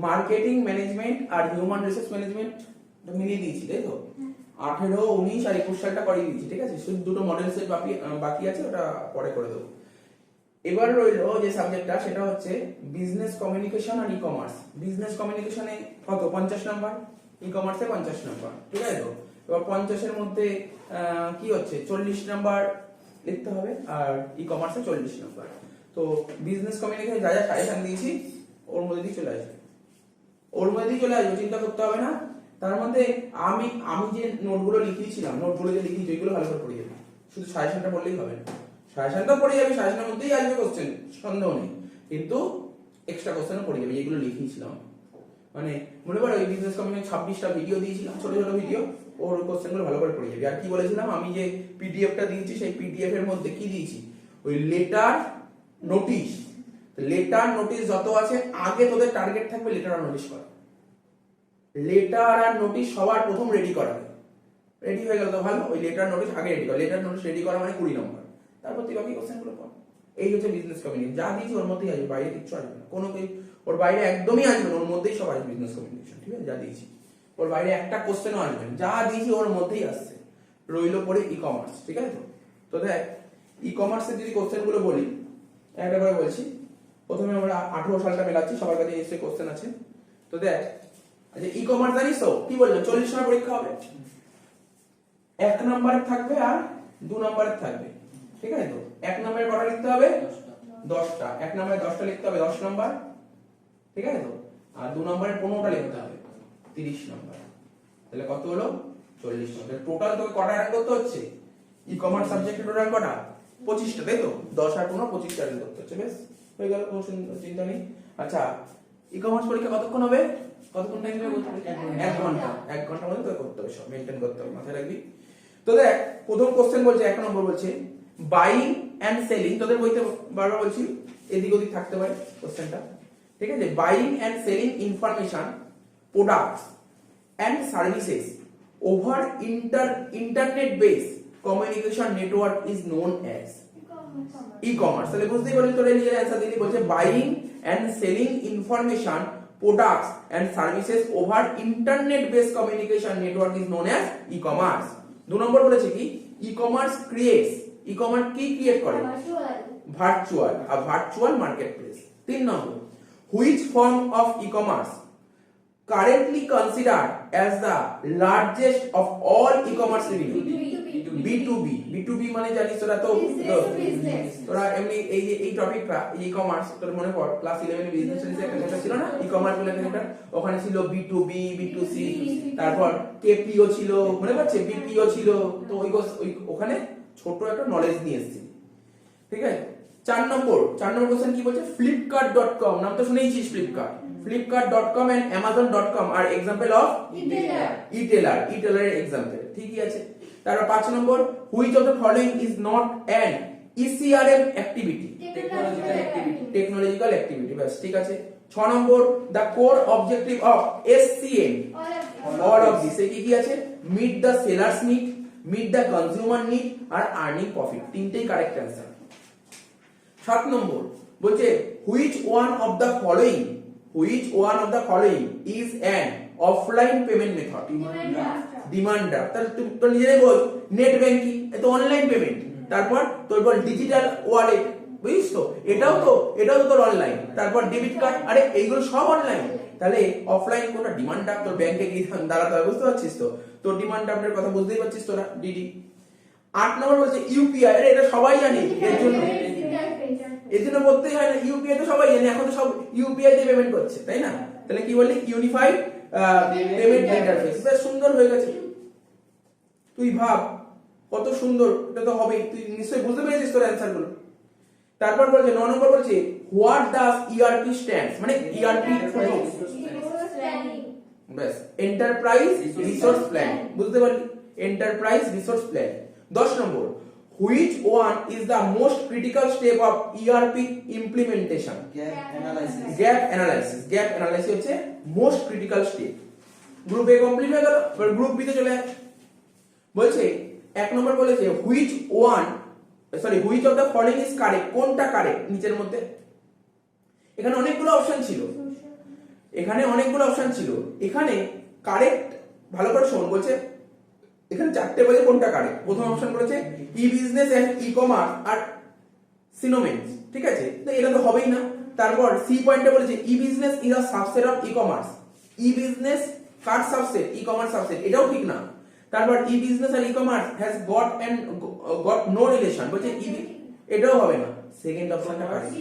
Marketing management আর human resource management মিলিয়ে দিয়েছি, তাই তো? 18, 19 আর 21 সালটা করিয়ে দিয়েছি, ঠিক আছে? শুধু দুটো মডেল সেট বাকি আছে, ওটা পরে করে দেবো। এবার রইলো যে সাবজেক্টটা, সেটা হচ্ছে বিজনেস কমিউনিকেশন আর ই কমার্স। বিজনেস কমিউনিকেশনে কত? 50 নাম্বার, ই কমার্সে 50 নাম্বার, ঠিক আছে তো? এবার 50 এর মধ্যে কি হচ্ছে, 40 নাম্বার লিখতে হবে, আর ই কমার্সে 40 নাম্বার। তো বিজনেস কমিউনিকেশন যা যা সাজেশন দিয়েছি ওর মধ্যে দিয়ে চলে আসবে, চিন্তা করতে হবে না। তার মধ্যে আমি যে নোটগুলো লিখিয়েছিলাম, নোটগুলো যে লিখিয়েছি ওইগুলো ভালো করে পড়ে যাবে, শুধু সাজেশনটা পড়লেই হবে না। সাজেশনটা পড়ে যাবে, সাজেশনের মধ্যেই আসবে কোশ্চেন, সন্দেহ নেই, কিন্তু এক্সট্রা কোশ্চেনও পড়ে যাবে যেগুলো লিখিয়েছিলাম। মানে মনে করো ওই বিজনেস কমিউনিকেশন 26টা ভিডিও দিয়েছিলাম, ছোট ছোট ভিডিও, ওর কোশ্চেনগুলো ভালো করে পড়ে যাবে। আর কি বলেছিলাম, আমি যে পিডিএফটা দিয়েছি সেই পিডিএফ এর মধ্যে কি দিয়েছি, ওই লেটার নোটিশ যত আছে, আগে তোদের টার্গেট থাকবে লেটার আর নোটিশ করা। লেটার আর নোটিশ সবার প্রথম রেডি করা, রেডি হয়ে গেল তো ভালো। ওই লেটার নোটিশ আগে রেডি করা, লেটার নোটিশ রেডি করা মানে 20 নম্বর, তারপর তুই বাকি কোশ্চেনগুলো পড়। এই হচ্ছে বিজনেস কমিউনিকেশন, যা দিয়েছি ওর মধ্যেই আসবে, বাইরে কিচ্ছু আসবে না, কোনো ওর বাইরে একদমই আসবে না, ওর মধ্যেই সব আসবে বিজনেস কমিউনিকেশন, ঠিক আছে? যা দিয়েছি ওর বাইরে একটা কোশ্চেনও আসবে না, যা দিয়েছি ওর মধ্যেই আসছে। রইলো পরে ই কমার্স, ঠিক আছে তো? তো দেখ, ই কমার্সের যদি কোশ্চেনগুলো বলি, একটা করে বলছি। প্রথমে আমরা 18 সালটা মেলাচ্ছি, সবার কাছে নিশ্চয়ই কোশ্চেন আছে। তো দেখ, আচ্ছা ই কমার্স জানিস তো কি বললাম, 40 নম্বর পরীক্ষা হবে, 1 নম্বরের থাকবে আর 2 নম্বরের থাকবে, ঠিক আছে তো? 1 নম্বরে কটা লিখতে হবে? 10টা। 1 নম্বরে 10টা লিখতে হবে, 10 নম্বর, ঠিক আছে তো? আর 2 নম্বরে 15টা লিখতে হবে, 30 নম্বর। তাহলে কত হলো? 40 নম্বর। টোটাল তোকে কটা র্যাঙ্ক করতে হচ্ছে ই কমার্স সাবজেক্টে? টোটাল কটা? 25টা, তাই তো? 10 আর 15, 25টা র্যাঙ্ক করতে হচ্ছে। বেশ হয়ে গেল, কোনো চিন্তা নেই। আচ্ছা, ই কমার্স পরীক্ষা কতক্ষণ হবে? কতক্ষণ টাইম লাগবে? 1 ঘন্টা। 1 ঘন্টার মধ্যে তোকে করতে হবে, সব মেইনটেইন করতে হবে, মাথায় রাখবি। তো দেখ, প্রথম কোশ্চেন বলছে, 1 নম্বর বলছে বাইং এন্ড সেলিং। তোদের বইতে বারবার বলছি, এদিক ওদিক থাকতে পারে কোশ্চেনটা, ঠিক আছে? Buying and selling information, products and services over internet base communication network is known as e commerce. তাহলে বুঝতেই পারলি, তোরা নিজের অ্যান্সার দিলি। বলছে buying and selling information, products and services over internet base communication network is known as e commerce. 2 number বলেছে কি, e commerce creates, e commerce কি ক্রিয়েট করে? Virtual marketplace. 3 number, which form of e commerce currently considered as the largest of all e-commerce revenue? B2B মানে জানিস তোরা তো, তোরা এমনি এই টপিকটা ই কমার্স তোর মনে পড়, ক্লাস 11 এ বিজনেস স্টাডিজ একটা চ্যাপ্টার ছিল না, ই কমার্স বলে একটা চ্যাপ্টার, ওখানে ছিল B2B, B2C, তারপর KPO ছিল, মনে পড়ছে? BPO ছিল। তো ওই ওখানে ছোট একটা নলেজ নিয়ে এসেছি, ঠিক আছে? 4 নম্বর কোশ্চেন কি বলছে, flipkart.com, নাম তো শুনেইছিস, flipkart.com and amazon.com are example of e-tailer এর example, ঠিকই আছে। তারপর 5 নম্বর, which of the following is not an ECRM activity? Technological activity, বাস ঠিক আছে। 6 নম্বর, the core objective of SCM, all of this কি আছে? meet the seller's need, meet the consumer need আর earning profit, তিনটেই কারেক্ট অ্যান্সার। 7 নম্বর বলছে, which one of the following is an offline payment method? Demand draft. তাহলে তুই তো নিজেই বল, net banking, এটা অনলাইন পেমেন্ট। তারপর তোর বল ডিজিটাল ওয়ালেট, বুঝিস তো? এটাও তো তোর অনলাইন। তারপর ডেবিট কার্ড, আরে এইগুলো সব অনলাইন। তাহলে অফলাইন কোনটা? Demand draft. তোর ব্যাংকে গিয়ে দাঁড়াতে হবে, বুঝতে পারছিস তো? তোর ডিমান্ড ড্রাফটের কথা বুঝতেই পারছিস তোরা, ডিডি। 8 নম্বর বলছে ইউপিআই, আরে এটা সবাই জানে, এর জন্য বলতেই হয় না, ইউপিআই তো সবাই জানে, এখন তো সব ইউপিআই তে পেমেন্ট করছে, তাই না? তাহলে কি বললি, ইউনিফাইড পেমেন্ট ইন্টারফেস। বেশ সুন্দর হয়ে গেছে, তুই ভাব কত সুন্দর, এটা তো হবেই, তুই নিশ্চয়ই বুঝতে পেরেছিস তোর অ্যানসার গুলো। তারপর বলছে 9 নম্বর বলছে, হোয়াট ডাজ ইআরপি স্ট্যান্ডস, মানে ইআরপি বেশ এন্টারপ্রাইজ রিসোর্স প্ল্যান, বুঝতে পারলি? Enterprise resource plan. 10 number, which one is the most critical step of ERP implementation? Gap analysis হচ্ছে most critical step। গ্রুপ এ কমপ্লিট হয়ে গেল, এবার গ্রুপ বি তে চলে আসে। বলছে 1 নম্বর বলেছে, which one sorry which of the following is correct, কোনটা কারেক্ট নিচের মধ্যে। এখানে অনেকগুলো অপশন ছিল, এখানে কারেক্ট ভালো করে শোন, বলছে এখানে চারটে বলে কোনটা কারেক্ট। প্রথম অপশন বলেছে e business and e commerce আর সিনোনিমস, ঠিক আছে, তো এটা তো হবেই না। তারপর সি পয়েন্টে বলেছে e business is a subset of e commerce, e business কার সাবসেট, ই কমার্স সাবসেট, এটাও ঠিক না। তারপর ই বিজনেস আর e commerce has got no relation, বলছে এটাও হবে না। সেকেন্ড অপশনটা correct,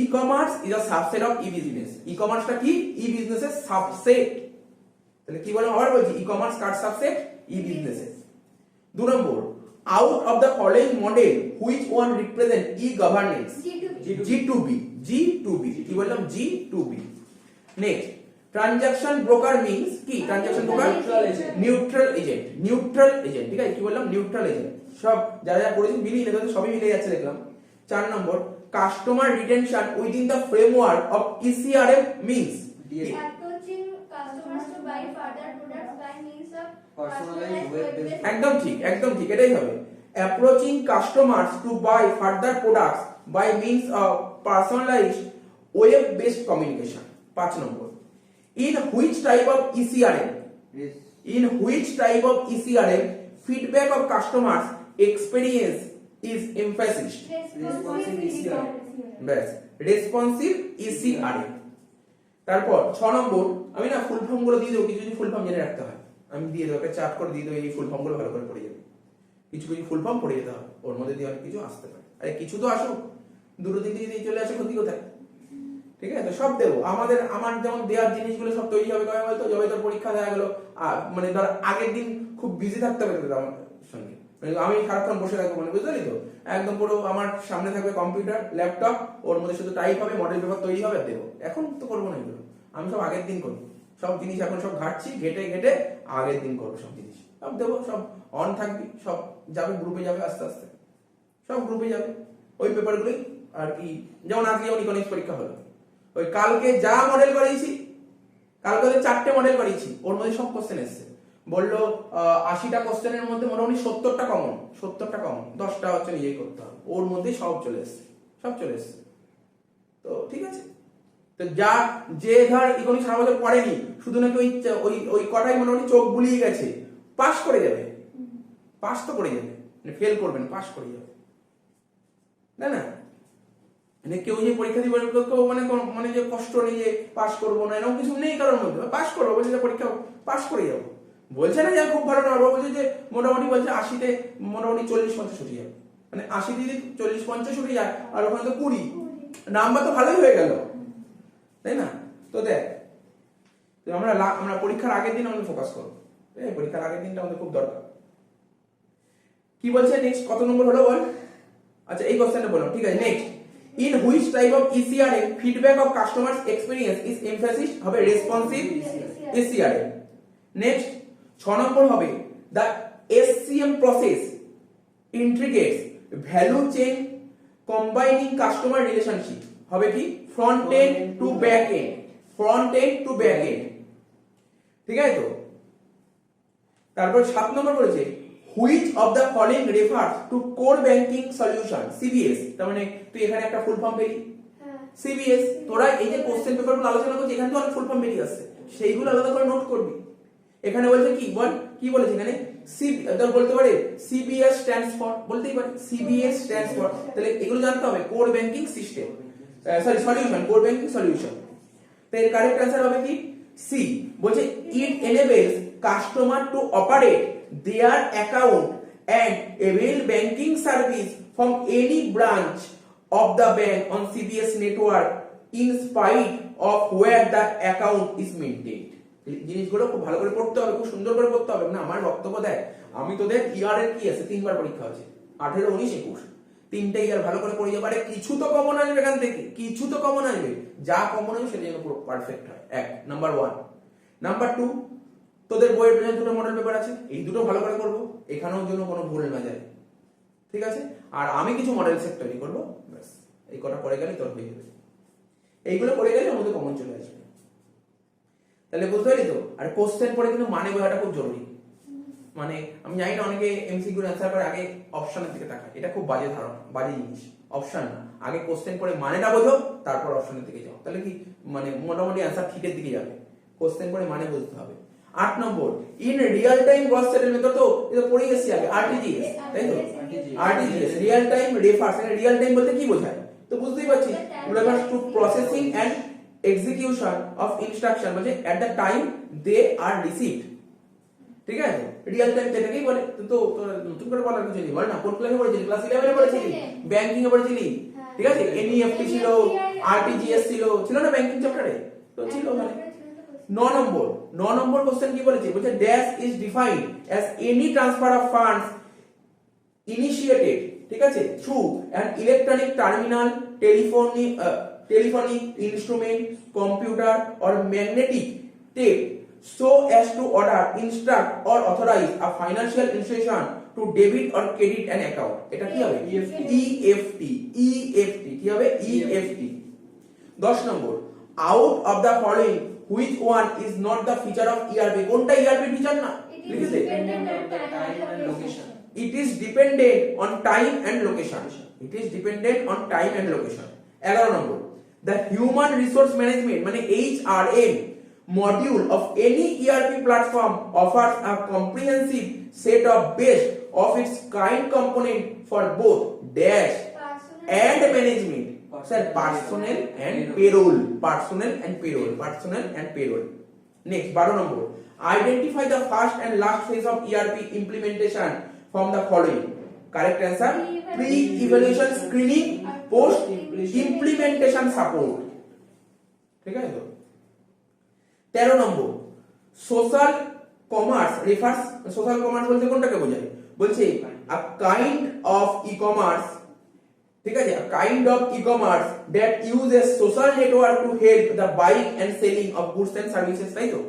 e commerce is a subset of e business, e কমার্সটা কি, ই বিজনেসের সাবসেট। তাহলে কি বললাম, আবার বলছি ই কমার্স কার সাবসেট, ই বিজনেসের। 2 নম্বর, out of the following model which one represent e-governance, G2B, G2B, কি বললাম, G2B। next, transaction broker means কি, transaction broker neutral agent, ঠিক আছে, কি বললাম, neutral agent। সব যারা যারা পড়েছেন মিলিয়ে গেছে, সবই মিলে যাচ্ছে দেখলাম। 4 নম্বর, customer retention within the framework of ECRM means approaching customers to buy further products by means of personalized web-based একদম ঠিক, এটাই হবে। Approaching customers to buy further products by means of personalised web based communication. 5 number, in which type of ECRM feedback of customers experience is emphasised. ব্যাস, responsive ইসিআরএম। তারপর 6 নম্বর, আমি না full form গুলো দিয়ে দেবো, কিছু ফুল ফর্ম জেনে রাখতে হয়, আমি দিয়ে দেবো, একটা চার্ট করে দিয়ে দেবো, এই ফুল ফর্ম গুলো ভালো করে পড়ে যাবে। কিছু ফুল ফর্ম পড়ে যেতে হবে, ওর মধ্যে দিয়ে অনেক কিছু আসতে পারে। আরে কিছু তো আসুক, দুটো তিনটে যদি চলে আসে ক্ষতি কোথায়, ঠিক আছে, তো সব দেবো। আমার যেমন দেওয়ার জিনিসগুলো সব তৈরি হবে কবে বলতো, যবে তোর পরীক্ষা দেওয়া গেলো, মানে ধর আগের দিন খুব বিজি থাকতে হবে তো আমার সঙ্গে, আমি সারাক্ষণ বসে থাকবো, মানে বুঝতে পারি তো, একদম পুরো আমার সামনে থাকবে কম্পিউটার ল্যাপটপ, ওর মধ্যে শুধু টাইপ হবে, মডেল পেপার তৈরি হবে, দেবো। এখন তো করবো না এগুলো, আমি সব আগের দিন করবো, সব জিনিস এখন সব ঘাটছি, ঘেটে আগের দিন করবো সব জিনিস, সব দেবো, সব অন থাকবি, সব যাবে গ্রুপে যাবে, আস্তে আস্তে সব গ্রুপে যাবে ওই পেপারগুলোই। আর কি, যেমন আজকে যেমন ইকোনমিক্স পরীক্ষা হলো, ওই কালকে যা মডেল করিয়েছি, কালকে 4টে মডেল করিয়েছি, ওর মধ্যে সব কোশ্চেন এসছে। বললো 80টা কোশ্চেনের মধ্যে মোটামুটি 70টা কমন, 10টা হচ্ছে নিজেই করতে হবে, ওর মধ্যে সব চলে এসছে। তো ঠিক আছে, তো যে ধর ইকোনমিক্স সারা বছর পড়েনি, শুধু নাকি ওই কটাই মোটামুটি চোখ বুলিয়ে গেছে, পাস করে যাবে, পাস তো করে যাবে, মানে ফেল করবেন, পাস করে যাবে, না মানে কেউ যে পরীক্ষা দিবে কেউ মানে যে কষ্ট নেই যে পাস করবো না, এরকম কিছু নেই কারোর মধ্যে, পাস করবো, বলছে যে পরীক্ষা পাস করে যাবো, বলছে না যে খুব ভালো নাম্বার, বলছে যে মোটামুটি, বলছে 80তে মোটামুটি 40-50 উঠে যাবে, মানে 80 যদি 40-50 উঠে যায়, আর ওখানে তো 20, নাম্বার তো ভালোই হয়ে গেল, তাই না? তো দেখ, তো আমরা পরীক্ষার আগের দিন আমাদের ফোকাস করবো, পরীক্ষার আগের দিনটা আমাদের খুব দরকার। কি বলছে নেক্সট, কত নম্বর হলো বল? আচ্ছা, এই কোশ্চেনটা বললাম, ঠিক আছে। Next, in which type of ECRM feedback of customers experience is emphasised, হবে রেসপন্সিভ ইসিআরএম। নেক্সট 6 নম্বর হবে the SCM process integrates value chain combining customer relationship, হবে কি front end to back end, ঠিক আছে তো। তারপর 7 নম্বর বলেছে which of the following refers to core banking solution, CBS. তার মানে তুই এখানে একটা ফুল ফর্ম পেলি, সিবিএস। তোরা এই যে কোশ্চেন পেপারগুলো আলোচনা করছিস, এখানে তো অনেক ফুল ফর্ম বেরিয়ে আসছে, সেইগুলো আলাদা করে নোট করবি। এখানে বলছে কি বল, কি বলেছে এখানে, তোর বলতে পারে সিবিএস স্ট্যান্ডস ফর, বলতেই পারে সিবিএস স্ট্যান্ডস ফর, তাহলে এগুলো জানতে হবে, core banking system, solution, core banking solution. তো এর কারেক্ট অ্যান্সার হবে কি সি, বলছে it enables customer to operate their account and avail banking service from any branch of the bank on CBS network in spite of where the account is maintained। জিনিসগুলো খুব ভালো করে পড়তে হবে, খুব সুন্দর করে পড়তে হবে। না আমার বক্তব্য দেখ, আমি তোদের ইয়ার এর কি আছে, 3বার পরীক্ষা আছে, 18, 19, 21, 3টে ইয়ার ভালো করে পড়ে যাবে। কিছু তো কমন আসবে এখান থেকে, কিছু তো কমন আসবে, যা কমন আসবে সেটা যেন পুরো পারফেক্ট হয়। নাম্বার 1। নাম্বার 2, তোদের বইয়ের পেছনে 2টো মডেল পেপার আছে, এই দুটো ভালো করে করবো, এখানেও যেন কোনো ভুল না যায়, ঠিক আছে। আর আমি কিছু মডেল সেট তৈরি করবো, ব্যাস এই কটা করে গেলে তোর হয়ে যাবে। এইগুলো করে গেলে আমাদের কমন চলে আসবে, তাহলে বুঝতে পারলি তো। আর কোশ্চেন পড়ে কিন্তু মানে বোঝাটা খুব জরুরি, মানে আমি জানি না অনেকে এমসিকিউর অ্যান্সার করে আগে অপশনের দিকে তাকায়, এটা খুব বাজে ধারণা, বাজে জিনিস। অপশন না, আগে কোশ্চেন পড়ে মানেটা বোঝো, তারপর অপশনের দিকে যাও, তাহলে কি মানে মোটামুটি অ্যান্সার ঠিকের দিকে যাবে। কোশ্চেন পড়ে মানে বুঝতে হবে। 8 number, in real time gross settlement, তো এটা পড়ে গেছি আগে, আরটিজিএস, তাই তো? আরটিজিএস রিয়েল টাইম রেফার্স, এখানে রিয়েল টাইম বলতে কি বোঝায় তো বুঝতেই পারছি, refers to processing and execution of instruction, মানে at the time they are received. ঠিক আছে, রিয়েল টাইম এটাকেই বলে। তো নতুন করে বলার কিছু নেই, বল না, কোন ক্লাসে পড়েছিলি? ক্লাস 11 এ পড়েছিলি, ব্যাংকিং এ পড়েছিলি, ঠিক আছে? এনইএফটি ছিল, আরটিজিএস ছিল না ব্যাংকিং চ্যাপ্টারে, তো ছিল ওখানে। 9 নম্বর কোশ্চেন কি বলেছে? বলছে dash is defined as any transfer of funds initiated, ঠিক আছে, through an electronic terminal, telephonic instrument, computer or magnetic tape, so as to order, instruct or authorize a financial institution to debit or credit an account. এটা কি হবে? EFT কি হবে? EFT। 10 number, out of the following which one is not the feature of ERP? কোনটা ERP feature না? লিখে দে। It is dependent on time and location. It is dependent on time and location. 11 number, the human resource management মানে HRM module of any ERP platform offers a comprehensive set of best of its kind component for both dash and management. Sir, personnel and payroll. Next, 12 number, identify the first and last phase of ERP implementation from the following. Correct answer, pre-evaluation screening, post implementation support. ঠিক আছে তো? 13 number, social commerce refers, social commerce বলতে কোনটাকে বোঝায়? বলছে a kind of e-commerce, ঠিক আছে, a kind of e-commerce that uses social network to help the buying and selling of goods and services, তাই তো?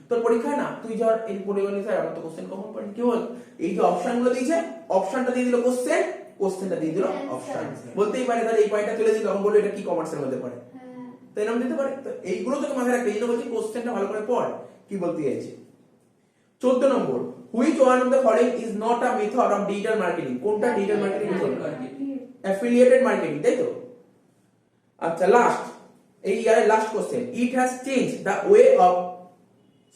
তোর পরীক্ষায় না তুই ধর এই পরিবর্তন স্যার আমার তো কোশ্চেন কমন পড়ে, কি বল এই যে অপশনগুলো দিয়েছে, অপশনটা দিয়ে দিল কোশ্চেন, কোশ্চেনটা দিয়ে দিল অপশন, বলতেই পারে তাহলে এই পয়েন্টটা তুলে দিল, তখন বললো এটা কি কমার্সের মধ্যে পড়ে, তাই নাম দিতে পারে। তো এইগুলো তোকে মাথায় রাখতে, এই জন্য বলছি কোশ্চেনটা ভালো করে পড় কি বলতে চাইছে। 14 নম্বর, which one of the following is not a method of digital marketing? কোনটা digital marketing method? Affiliated marketing, তাই তো? আচ্ছা, লাস্ট, এই ইয়ারের last question, it has changed the way of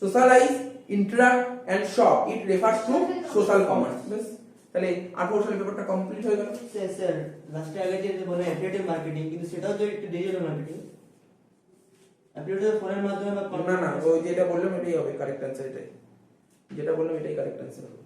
socialize, interact and shop, it refers to social commerce। বেশ, তাহলে 18 সালের পেপারটা কমপ্লিট হয়ে গেল। স্যার লাস্টে আগে যে বলে অ্যাফিলিয়েটেড মার্কেটিং, কিন্তু সেটাও তো একটু ডিজিটাল মার্কেটিং। অ্যাফিলিয়েটেড ফোনের মাধ্যমে বা না, ওই যেটা বললাম এটাই হবে কারেক্ট অ্যান্সার, এটাই যেটা বললাম এটাই কারেক্ট অ্যান্সার হবে।